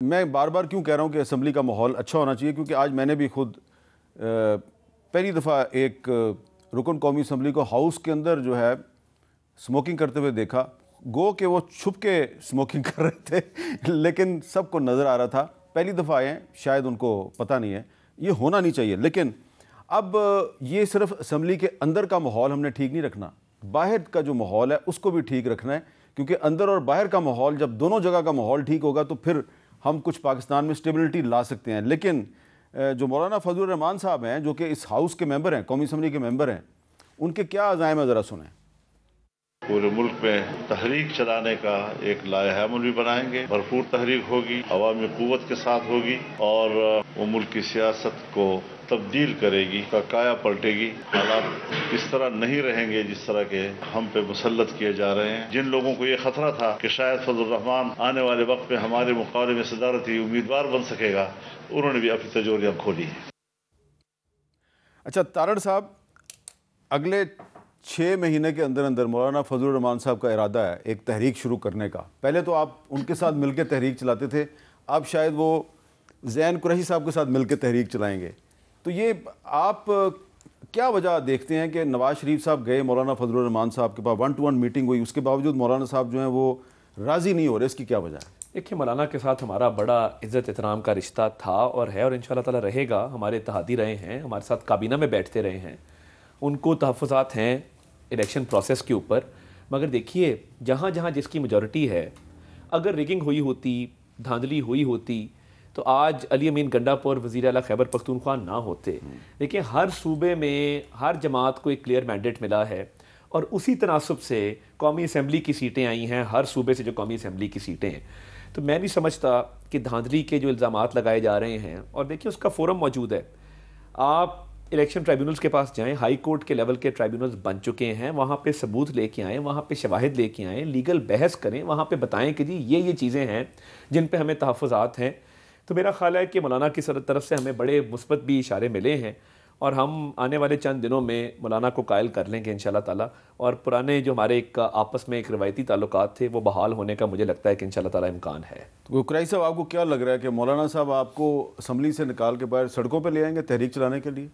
मैं बार बार क्यों कह रहा हूँ कि असम्बली का माहौल अच्छा होना चाहिए, क्योंकि आज मैंने भी खुद पहली दफ़ा एक रुकन कौमी असम्बली को हाउस के अंदर जो है स्मोकिंग करते हुए देखा। गो कि वो छुप के स्मोकिंग कर रहे थे लेकिन सबको नज़र आ रहा था। पहली दफ़ा आए हैं, शायद उनको पता नहीं है, ये होना नहीं चाहिए। लेकिन अब ये सिर्फ असम्बली के अंदर का माहौल हमने ठीक नहीं रखना, बाहर का जो माहौल है उसको भी ठीक रखना है, क्योंकि अंदर और बाहर का माहौल, जब दोनों जगह का माहौल ठीक होगा तो फिर हम कुछ पाकिस्तान में स्टेबिलिटी ला सकते हैं। लेकिन जो मौलाना फजलुर रहमान साहब हैं, जो कि इस हाउस के मेंबर हैं, कौमी असम्बली के मेंबर हैं, उनके क्या अज़ाइम है ज़रा सुनें। पूरे मुल्क में तहरीक चलाने का एक लाया अमल भी बनाएंगे, भरपूर तहरीक होगी, अवामी कुव्वत के साथ होगी और वो मुल्क की सियासत को तब्दील करेगी, का काया पलटेगी। हालात इस तरह नहीं रहेंगे जिस तरह के हम पे मुसल्लत किए जा रहे हैं। जिन लोगों को ये खतरा था कि शायद फजलुर रहमान आने वाले वक्त में हमारे मुकाबले में सदारती उम्मीदवार बन सकेगा, उन्होंने भी अपनी तिजोरियां खोली हैं। अच्छा तारड़ साहब, अगले 6 महीने के अंदर अंदर मौलाना फजलुर रहमान साहब का इरादा है एक तहरीक शुरू करने का। पहले तो आप उनके साथ मिलकर तहरीक चलाते थे, अब शायद वो ज़ैन कुरैशी साहब के साथ मिलकर तहरीक चलाएंगे। तो ये आप क्या वजह देखते हैं कि नवाज शरीफ साहब गए मौलाना फजलुर रहमान साहब के पास, 1-to-1 मीटिंग हुई, उसके बावजूद मौलाना साहब जो हैं वो राज़ी नहीं हो रहे, इसकी क्या वजह है? देखिए, मौलाना के साथ हमारा बड़ा इज़्ज़त एहतराम का रिश्ता था और है, और इंशाअल्लाह ताला रहेगा। हमारे इत्तेहादी रहे हैं, हमारे साथ काबीना में बैठते रहे हैं, उनको तहफ़्फ़ुज़ात हैं इलेक्शन प्रोसेस के ऊपर। मगर देखिए, जहाँ जहाँ जिसकी मेजॉरिटी है, अगर रिगिंग हुई होती, धांधली हुई होती, तो आज अली अमीन गंडापुर वज़ीर आला खैबर पख्तूनख्वा ना होते। देखिए, हर सूबे में हर जमात को एक क्लियर मैंडेट मिला है और उसी तनासब से कौमी असम्बली की सीटें आई हैं, हर सूबे से जो कौमी असम्बली की सीटें हैं। तो मैं नहीं समझता कि धांधली के जो इल्ज़ामात लगाए जा रहे हैं, और देखिए उसका फोरम मौजूद है, आप इलेक्शन ट्राइब्यूनल्स के पास जाएं, हाई कोर्ट के लेवल के ट्राइब्यूनल्स बन चुके हैं, वहाँ पे सबूत लेके आएँ, वहाँ पे शवाहिद लेके आएँ, लीगल बहस करें, वहाँ पे बताएं कि जी ये चीज़ें हैं जिन पे हमें तहफ़्फ़ुज़ात हैं। तो मेरा ख़्याल है कि मौलाना की तरफ से हमें बड़े मुस्बत भी इशारे मिले हैं और हम आने वाले चंद दिनों में मौलाना को कायल कर लेंगे इंशाल्लाह ताला, और पुराने जो हमारे एक आपस में एक रवायती ताल्लुकात थे वो बहाल होने का मुझे लगता है कि इंशाल्लाह ताला इम्कान है। तो कुरैशी साहब, आपको क्या लग रहा है कि मौलाना साहब आपको असम्बली से निकाल के बाहर सड़कों पर ले आएंगे तहरीक चलाने के लिए?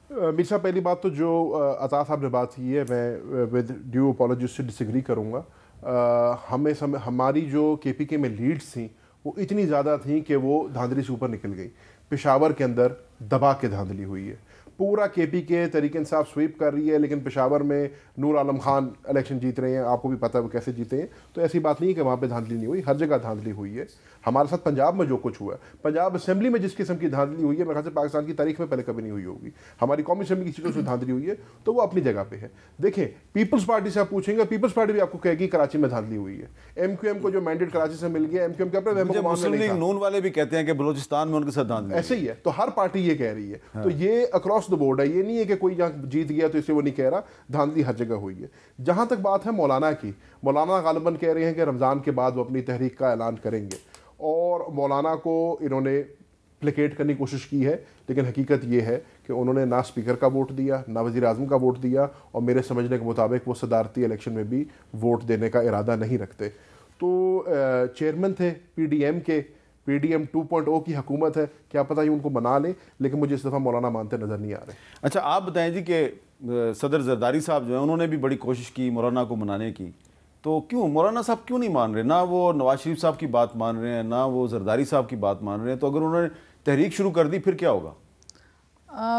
मीर साहब, पहली बात तो जो अता साहब ने बात की है, मैं विद ड्यू अपॉलॉजी से डिसएग्री करूँगा। हमारी जो KPK में लीड्स थी वो इतनी ज़्यादा थी कि वो धांधली से ऊपर निकल गई। पेशावर के अंदर दबा के धांधली हुई है, पूरा KPK तरीके इंसाफ स्वीप कर रही है, लेकिन पेशावर में नूर आलम खान इलेक्शन जीत रहे हैं, आपको भी पता है वो कैसे जीते हैं। तो ऐसी बात नहीं है कि वहाँ पे धांधली नहीं हुई, हर जगह धांधली हुई है। हमारे साथ पंजाब में जो कुछ हुआ है, पंजाब असम्बली में जिस किस्म की धांधली हुई है, मेरे ख्याल से पाकिस्तान की तारीख में पहले कभी नहीं हुई होगी। हमारी कौमी असम्बली की सीटों से धांधली हुई है, तो वो अपनी जगह पे है। देखें, पीपल्स पार्टी से आप पूछेंगे, पीपल्स पार्टी भी आपको कहेगी कराची में धांधली हुई है। MQM को जो मैंडेट कराची से मिल गया, MQM के अपने मुस्लिम लीग नून वाले भी कहते हैं कि बलूचिस्तान में उनके साथ धांधली ऐसे ही है, तो हर पार्टी ये कह रही है। तो ये अक्रॉस द बोर्ड है, ये नहीं है कि कोई यहाँ जीत गया तो इसे वो नहीं कह रहा, धांधली हर जगह हुई है। जहां तक बात है मौलाना की, मौलाना गालिबन कह रहे हैं कि रमज़ान के बाद वो अपनी तहरीक का ऐलान करेंगे, और मौलाना को इन्होंने प्लेकेट करने की कोशिश की है, लेकिन हकीकत ये है कि उन्होंने ना स्पीकर का वोट दिया, ना वज़ीर आज़म का वोट दिया, और मेरे समझने के मुताबिक वो सदारती इलेक्शन में भी वोट देने का इरादा नहीं रखते। तो चेयरमैन थे PDM के, PDM 2.0 की हुकूमत है, क्या पता ही उनको मना लें, लेकिन मुझे इस दफ़ा मौलाना मानते नज़र नहीं आ रहे। अच्छा, आप बताएं जी कि सदर जरदारी साहब जो हैं उन्होंने भी बड़ी कोशिश की मौलाना को मनाने की, तो क्यों मौलाना साहब क्यों नहीं मान रहे? ना वो नवाज शरीफ साहब की बात मान रहे हैं, ना वो जरदारी साहब की बात मान रहे हैं। तो अगर उन्होंने तहरीक शुरू कर दी फिर क्या होगा?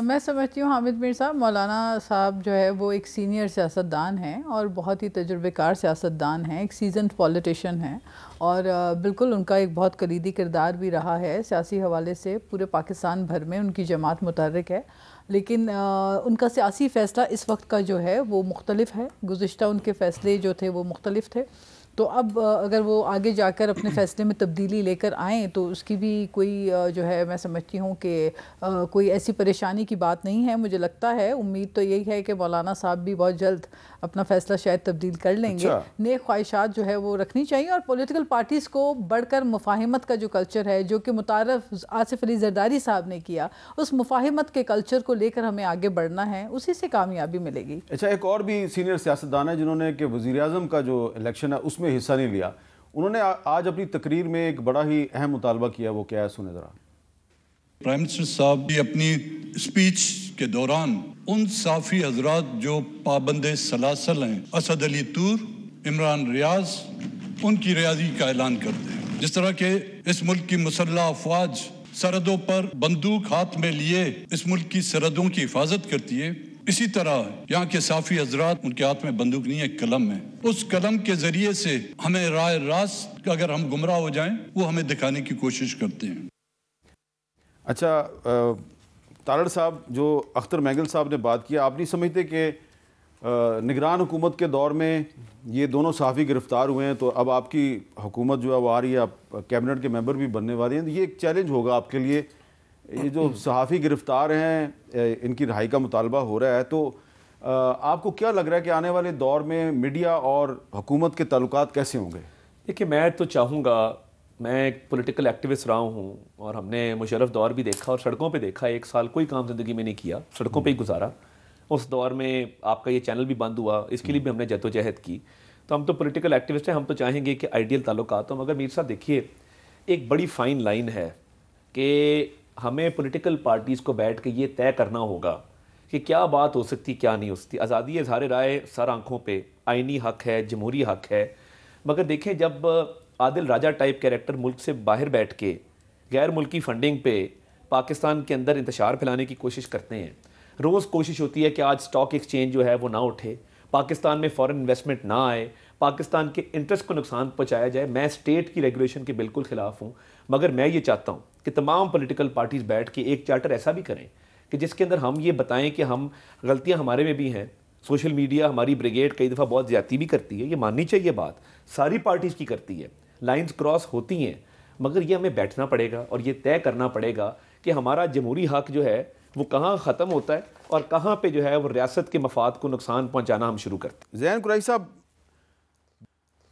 मैं समझती हूँ हामिद मीर साहब, मौलाना साहब जो है वो एक सीनियर सियासतदान हैं और बहुत ही तजुर्बेकार सियासतदान हैं, एक सीजन्ड पॉलिटिशियन हैं, और बिल्कुल उनका एक बहुत कलीदी किरदार भी रहा है सियासी हवाले से। पूरे पाकिस्तान भर में उनकी जमात मुतहर्रिक है, लेकिन उनका सियासी फ़ैसला इस वक्त का जो है वो मुख्तलिफ है, गुज़िश्ता उनके फ़ैसले जो थे वो मुख्तलिफ थे। तो अब अगर वो आगे जाकर अपने फ़ैसले में तब्दीली लेकर आएँ तो उसकी भी कोई जो है, मैं समझती हूँ कि कोई ऐसी परेशानी की बात नहीं है। मुझे लगता है, उम्मीद तो यही है कि मौलाना साहब भी बहुत जल्द अपना फ़ैसला शायद तब्दील कर लेंगे। नेक ख्वाहिशात जो है वो रखनी चाहिए, और पॉलिटिकल पार्टीज़ को बढ़कर मुफाहिमत का जो कल्चर है, जो कि मुतारफ़ आसिफ अली जरदारी साहब ने किया, उस मुफाहिमत के कल्चर को लेकर हमें आगे बढ़ना है, उसी से कामयाबी मिलेगी। अच्छा, एक और भी सीनियर सियासतदान है जिन्होंने कि वज़ीर आज़म का जो इलेक्शन है उसमें हिस्सा नहीं लिया, उन्होंने आज अपनी तकरीर में एक बड़ा ही अहम मुतालबा किया, वो क्या है सुने ज़रा। प्राइम मिनिस्टर साहब की अपनी स्पीच के दौरान उन साफ़ी हजरात जो पाबंदे सलासल हैं, असद अली तूर, इमरान रियाज, उनकी रिहाई का ऐलान करते हैं। जिस तरह के इस मुल्क की मुसल्लह अफवाज सरहदों पर बंदूक हाथ में लिए इस मुल्क की सरहदों की हिफाजत करती है, इसी तरह यहाँ के साफ़ी हजरात, उनके हाथ में बंदूक नहीं है, कलम है। उस कलम के जरिए से हमें राह रास्त अगर हम गुमराह हो जाएं, वो हमें दिखाने की कोशिश करते हैं। अच्छा तारड़ साहब, जो अख्तर मैंगल साहब ने बात की, आप नहीं समझते कि निगरान हुकूमत के दौर में ये दोनों सहाफ़ी गिरफ़्तार हुए हैं, तो अब आपकी हुकूमत जो है वो आ रही है, आप कैबिनेट के मेंबर भी बनने वाले हैं, ये एक चैलेंज होगा आपके लिए। ये जो सहाफ़ी गिरफ़्तार हैं, इनकी रिहाई का मुतालबा हो रहा है, तो आपको क्या लग रहा है कि आने वाले दौर में मीडिया और हुकूमत के ताल्लुकात कैसे होंगे? देखिए, मैं तो चाहूँगा, मैं एक पॉलिटिकल एक्टिविस्ट रहा हूँ और हमने मुशर्रफ दौर भी देखा और सड़कों पे देखा। 1 साल कोई काम ज़िंदगी में नहीं किया, सड़कों पे ही गुजारा। उस दौर में आपका ये चैनल भी बंद हुआ, इसके लिए भी हमने जद्दोजहद की। तो हम तो पॉलिटिकल एक्टिविस्ट हैं, हम तो चाहेंगे कि आइडियल ताल्लुकात हो। मगर मीर साहब देखिए, एक बड़ी फ़ाइन लाइन है कि हमें पॉलिटिकल पार्टीज़ को बैठ के ये तय करना होगा कि क्या बात हो सकती, क्या नहीं हो सकती। आज़ादी इज़हार राय सर आँखों पे, आइनी हक़ है, जमहूरी हक़ है। मगर देखें, जब आदिल राजा टाइप कैरेक्टर मुल्क से बाहर बैठ के गैर मुल्की फ़ंडिंग पे पाकिस्तान के अंदर इंतशार फैलाने की कोशिश करते हैं, रोज़ कोशिश होती है कि आज स्टॉक एक्सचेंज जो है वो ना उठे, पाकिस्तान में फ़ॉरेन इन्वेस्टमेंट ना आए, पाकिस्तान के इंटरेस्ट को नुकसान पहुँचाया जाए। मैं स्टेट की रेगुलेशन के बिल्कुल ख़िलाफ़ हूँ, मगर मैं ये चाहता हूँ कि तमाम पॉलिटिकल पार्टीज़ बैठ के एक चार्टर ऐसा भी करें कि जिसके अंदर हम ये बताएं कि हम गलतियाँ हमारे में भी हैं। सोशल मीडिया, हमारी ब्रिगेड कई दफ़ा बहुत ज़्यादती भी करती है, ये माननी चाहिए बात, सारी पार्टीज़ की करती है, लाइंस क्रॉस होती हैं। मगर ये हमें बैठना पड़ेगा और ये तय करना पड़ेगा कि हमारा जमहूरी हक़ जो है वो कहाँ ख़त्म होता है और कहाँ पे जो है वो रियासत के मफाद को नुकसान पहुँचाना हम शुरू करते हैं। ज़ैन कुरैशी साहब,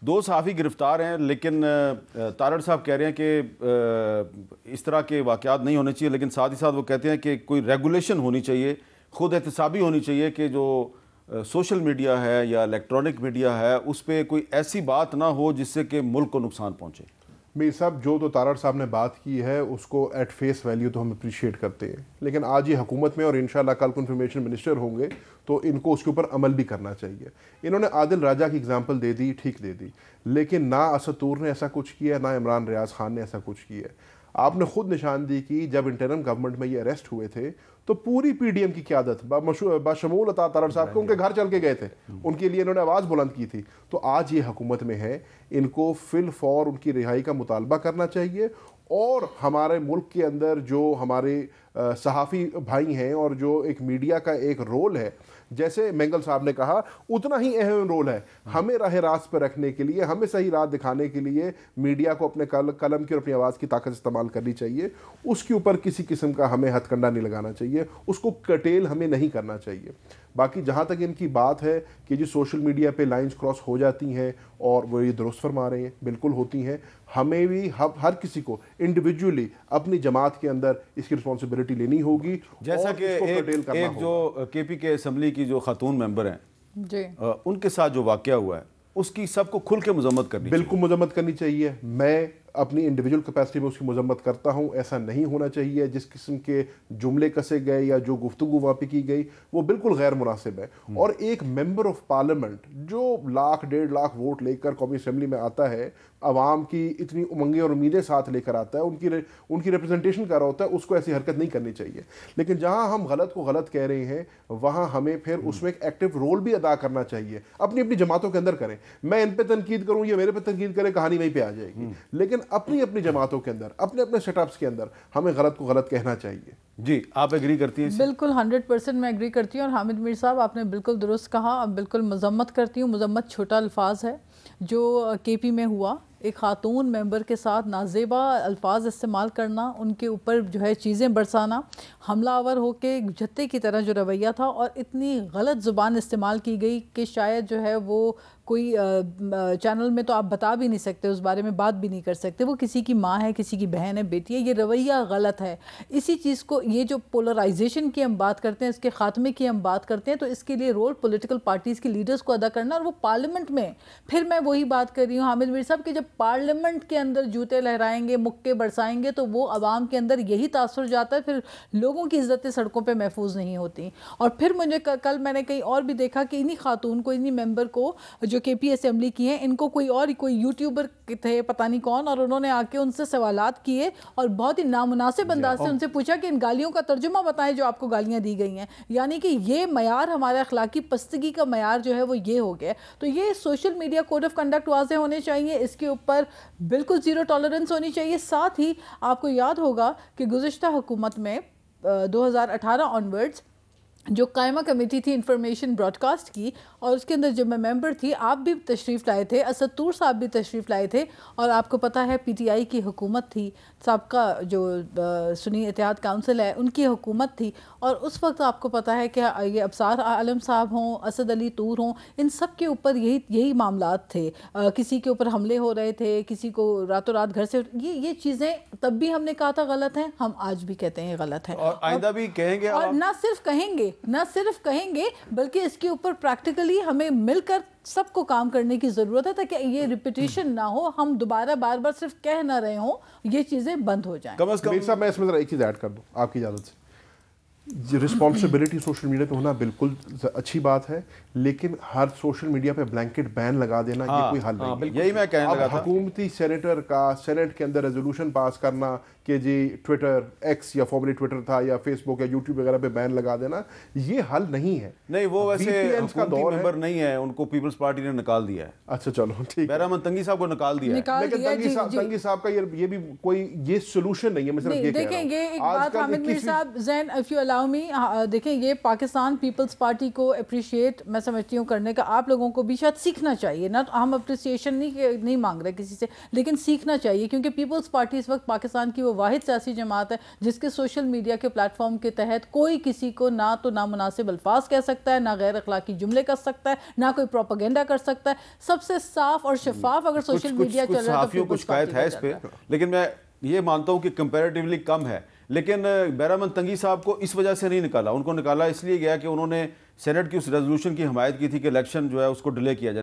2 सहाफ़ी गिरफ़्तार हैं, लेकिन तारड़ साहब कह रहे हैं कि इस तरह के वाक़यात नहीं होने चाहिए, लेकिन साथ ही साथ वो कहते हैं कि कोई रेगुलेशन होनी चाहिए, ख़ुद एहतसाबी होनी चाहिए कि जो सोशल मीडिया है या इलेक्ट्रॉनिक मीडिया है उस पर कोई ऐसी बात ना हो जिससे कि मुल्क को नुकसान पहुँचे। मीर साहब, जो तो तारड़ साहब ने बात की है उसको एट फेस वैल्यू तो हम अप्रिशिएट करते हैं, लेकिन आज ये हुकूमत में और इंशाल्लाह कल को इंफॉर्मेशन मिनिस्टर होंगे तो इनको उसके ऊपर अमल भी करना चाहिए। इन्होंने आदिल राजा की एग्जांपल दे दी, ठीक दे दी, लेकिन ना असद तूर ने ऐसा कुछ किया, ना इमरान रियाज खान ने ऐसा कुछ किया। आपने खुद निशानदी की, जब इंटरिम गवर्नमेंट में ये अरेस्ट हुए थे तो पूरी पीडीएम की क़यादत बाशमूल अता तारड़ साहब के उनके घर चल के गए थे, उनके लिए इन्होंने आवाज़ बुलंद की थी। तो आज ये हुकूमत में है, इनको फिल फॉर उनकी रिहाई का मुतालबा करना चाहिए। और हमारे मुल्क के अंदर जो हमारे सहाफ़ी भाई हैं और जो एक मीडिया का एक रोल है, जैसे मैंगल साहब ने कहा, उतना ही अहम रोल है हमें राह रास्त पर रखने के लिए, हमें सही राह दिखाने के लिए मीडिया को अपने कलम की और अपनी आवाज़ की ताकत इस्तेमाल करनी चाहिए। उसके ऊपर किसी किस्म का हमें हथकंडा नहीं लगाना चाहिए, उसको कटेल हमें नहीं करना चाहिए। बाकी जहाँ तक इनकी बात है कि जी सोशल मीडिया पे लाइंस क्रॉस हो जाती हैं, और वो ये दुरुस्त फरमा रहे हैं, बिल्कुल होती हैं। हमें भी हर किसी को इंडिविजुअली अपनी जमात के अंदर इसकी रिस्पॉन्सिबिलिटी लेनी होगी। जैसा कि एक जो केपी के असम्बली की जो खातून मेंबर हैं जी, उनके साथ जो वाक़या हुआ है उसकी सबको खुल के मजम्मत करनी चाहिए। बिल्कुल मजम्मत करनी चाहिए। मैं अपनी इंडिविजुअल कैपेसिटी में उसकी मजम्मत करता हूँ। ऐसा नहीं होना चाहिए। जिस किस्म के जुमले कसे गए या जो गुफ्तगू वहाँ पे की गई वो बिल्कुल गैर मुनासिब है। और एक मेंबर ऑफ पार्लियामेंट जो 1 लाख 1.5 लाख वोट लेकर कौमी असम्बली में आता है, आवाम की इतनी उमंगें और उम्मीदें साथ लेकर आता है, उनकी रिप्रेजेंटेशन कर रहा होता है, उसको ऐसी हरकत नहीं करनी चाहिए। लेकिन जहाँ हम गलत को गलत कह रहे हैं वहाँ हमें फिर उसमें एक एक्टिव रोल भी अदा करना चाहिए। अपनी अपनी जमातों के अंदर करें। मैं इन पर तनकीद करूँ, ये मेरे पर तनकीद करे, कहानी वहीं पर आ जाएगी। लेकिन अपनी अपनी जमातों के अंदर, अपने अपने सेटअप्स के अंदर हमें गलत को गलत कहना चाहिए। जी, आप एग्री करती हैं? बिल्कुल 100% मैं एग्री करती हूँ। और हामिद मीर साहब, आपने बिल्कुल दुरुस्त कहा। अब बिल्कुल मजम्मत करती हूँ। मजम्मत छोटा अल्फाज है। जो केपी में हुआ, एक खातून मेंबर के साथ नाजेबा अल्फाज इस्तेमाल करना, उनके ऊपर जो है चीज़ें बरसाना, हमलावर होके जत्ते की तरह जो रवैया था, और इतनी गलत ज़ुबान इस्तेमाल की गई कि शायद जो है वो कोई चैनल में तो आप बता भी नहीं सकते, उस बारे में बात भी नहीं कर सकते। वो किसी की माँ है, किसी की बहन है, बेटी है, ये रवैया गलत है। इसी चीज़ को, ये जो पोलराइजेशन की हम बात करते हैं, इसके ख़ात्मे की हम बात करते हैं, तो इसके लिए रोल पॉलिटिकल पार्टीज़ के लीडर्स को अदा करना, और वो पार्लियामेंट में। फिर मैं वही बात कर रही हूँ हामिद मीर साहब कि जब पार्लियामेंट के अंदर जूते लहराएंगे, मुक्के बरसाएंगे, तो वो आवाम के अंदर यही तासुर जाता है, फिर लोगों की इज्जतें सड़कों पे महफूज नहीं होती। और फिर मुझे कल मैंने कहीं और भी देखा कि इन्हीं खातून को, इन्हीं मेंबर को जो केपी असेंबली की हैं, इनको कोई यूट्यूबर थे पता नहीं कौन, और उन्होंने आके उनसे सवालात किए और बहुत ही नामुनासिब अंदाज से उनसे पूछा कि इन गालियों का तर्जुमा बताएं जो आपको गालियां दी गई हैं। यानी कि ये मयार, हमारे अखलाकी पस्तगी का मयार जो है वो ये हो गया। तो ये social media code of conduct वाज़ेह होने चाहिए, इसके ऊपर बिल्कुल ज़ीरो टॉलरेंस होनी चाहिए। साथ ही आपको याद होगा कि गुज़िश्ता हुकूमत में 2018 ऑनवर्ड्स जो कायमा कमेटी थी इंफॉर्मेशन ब्रॉडकास्ट की, और उसके अंदर जब मैं मेंबर थी, आप भी तशरीफ़ लाए थे, असद तूर साहब भी तशरीफ़ लाए थे, और आपको पता है पीटीआई की हुकूमत थी, सबका जो सुन्नी इत्तेहाद काउंसिल है उनकी हुकूमत थी, और उस वक्त आपको पता है कि ये अबसार आलम साहब हों, असद अली तूर हों, इन सब के ऊपर यही मामलात थे। किसी के ऊपर हमले हो रहे थे, किसी को रातों रात घर से, ये चीज़ें तब भी हमने कहा था गलत हैं, हम आज भी कहते हैं गलत है, और आइंदा भी कहेंगे। और ना सिर्फ कहेंगे बल्कि इसके ऊपर प्रैक्टिकली हमें मिलकर सबको काम करने की ज़रूरत है, ताकि ये रिपीटिशन ना हो, हम दोबारा बार बार सिर्फ कह ना रहे हों, ये चीज़ें बंद हो जाएं। कम से कम मैं इसमें ज़रा एक चीज़ ऐड कर दूँ आपकी इजाज़त से। रिस्पॉन्सिबिलिटी सोशल मीडिया पे होना बिल्कुल अच्छी बात है, लेकिन हर सोशल मीडिया पे ब्लैंकेट बैन लगा देना ये कोई हल नहीं है। यही मैं कहने लगा था। हुकूमती सेनेटर का सेनेट के अंदर रेजोल्यूशन पास करना कि जी ट्विटर, एक्स या फॉर्मली ट्विटर था, या फेसबुक या यूट्यूब वगैरह पे बैन लगा देना, ये हल नहीं है। नहीं, वो वैसे VPNs का दौर मेंबर नहीं है, उनको पीपल्स पार्टी ने निकाल दिया है। अच्छा चलो ठीक, बैरामन तंगी साहब को निकाल दिया है। लेकिन तंगी साहब का ये भी कोई ये सोल्यूशन नहीं है। मैं सिर्फ ये कह रहा हूं। देखें, ये एक बात हामिद मीर साहब, Jain if you allow me, देखें ये पाकिस्तान पीपल्स पार्टी को अप्रिशिएट मैं समझती हूँ करने का आप लोगों को भी शायद सीखना चाहिए ना। हम अप्रिसिएशन नहीं मांग रहे किसी से, लेकिन सीखना चाहिए, क्योंकि पीपल्स पार्टी इस वक्त पाकिस्तान की वो वाहिद सियासी जमात है जिसके सोशल मीडिया के प्लेटफॉर्म के तहत कोई किसी को ना तो नामुनासिब अल्फाज कह सकता है, ना गैर अखलाकी जुमले कर सकता है, ना कोई प्रोपेगेंडा कर सकता है। सबसे साफ और शफाफ अगर सोशल मीडिया चल रहा है तो कुछ शिकायत है इस पे, लेकिन मैं ये मानता हूँ कि कंपैरेटिवली कम है। लेकिन बैरामन तंगी साहब को इस वजह से नहीं निकाला, उनको निकाला इसलिए गया कि उन्होंने सेनेट की उस रेजोल्यूशन की हमायत की थी कि इलेक्शन जो है उसको डिले किया जाए।